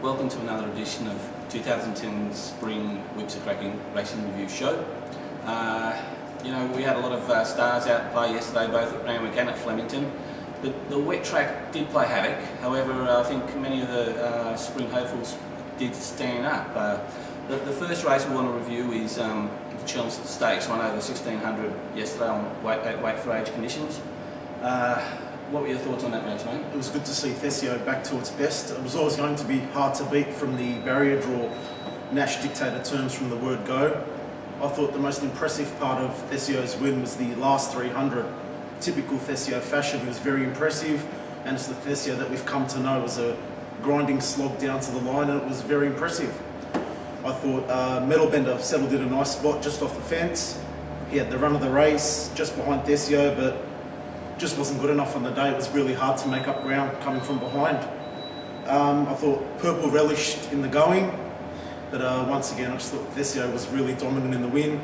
welcome to another edition of 2010 Spring Whipsarecracking Racing Review Show. We had a lot of stars out play yesterday, both at Brown McGann at Flemington. The wet track did play havoc. However, I think many of the spring hopefuls did stand up. The first race we want to review is the Chelmsford Stakes, won over 1600 yesterday on weight for age conditions. What were your thoughts on that match, mate? It was good to see Thesio back to its best. It was always going to be hard to beat from the barrier draw. Nash dictated terms from the word go. I thought the most impressive part of Thesio's win was the last 300. Typical Thesio fashion. It was very impressive, and it's the Thesio that we've come to know as a grinding slog down to the line, and it was very impressive. I thought Metal Bender settled in a nice spot just off the fence. He had the run of the race just behind Thesio, but just wasn't good enough on the day. It was really hard to make up ground coming from behind. I thought Purple relished in the going, but once again I just thought Thesio was really dominant in the win.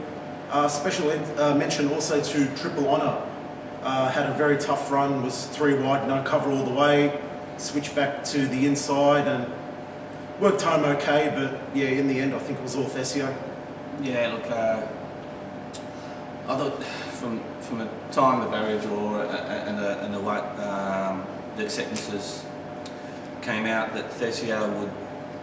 Special mention also to Triple Honour. Had a very tough run, was 3 wide, no cover all the way, switched back to the inside and worked home okay, but yeah, in the end I think it was all Thesio. Yeah, look, I thought from the time the barrier draw and the way the acceptances came out that Thesio would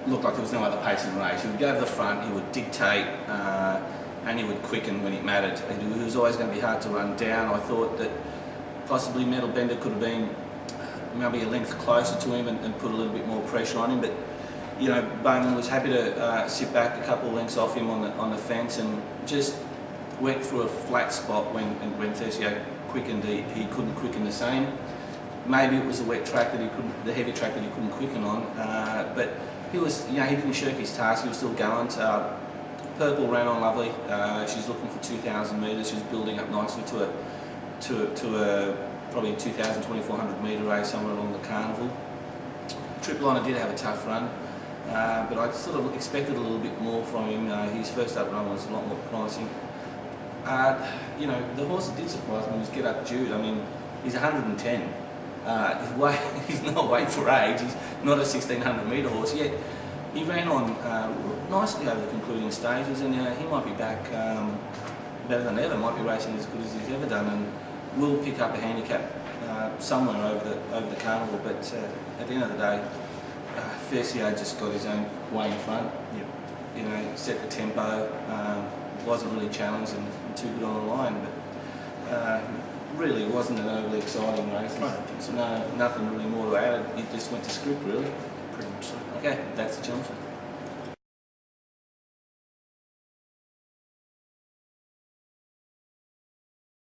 look like there was no other pace in the race. He would go to the front, he would dictate, and he would quicken when it mattered. He was always going to be hard to run down. I thought that possibly Metal Bender could have been maybe a length closer to him and put a little bit more pressure on him, but Bowman was happy to sit back a couple of lengths off him on the fence and just went through a flat spot when Thesio quickened. He couldn't quicken the same. Maybe it was the wet track the heavy track that he couldn't quicken on. But he was, he didn't shirk his task. He was still gallant. Purple ran on lovely. She's looking for 2,000 metres. She's building up nicely to a probably 2,000, 2,400 metre race somewhere along the carnival. Triple Honour did have a tough run, but I sort of expected a little bit more from him. His first up run was a lot more promising. The horse that did surprise me was Get Up Jude. I mean, he's 110. He's not weight for age. He's not a 1,600 metre horse yet. He ran on nicely over the concluding stages, and he might be back better than ever. Might be racing as good as he's ever done, and will pick up a handicap somewhere over the carnival. But at the end of the day, Thesio just got his own way in front. Yep. Set the tempo. Wasn't really challenged and too good on the line, but really it wasn't an overly exciting race. I don't think so. No, nothing really more to add. It just went to script, really. Pretty much so. Okay, that's the Chelmsford.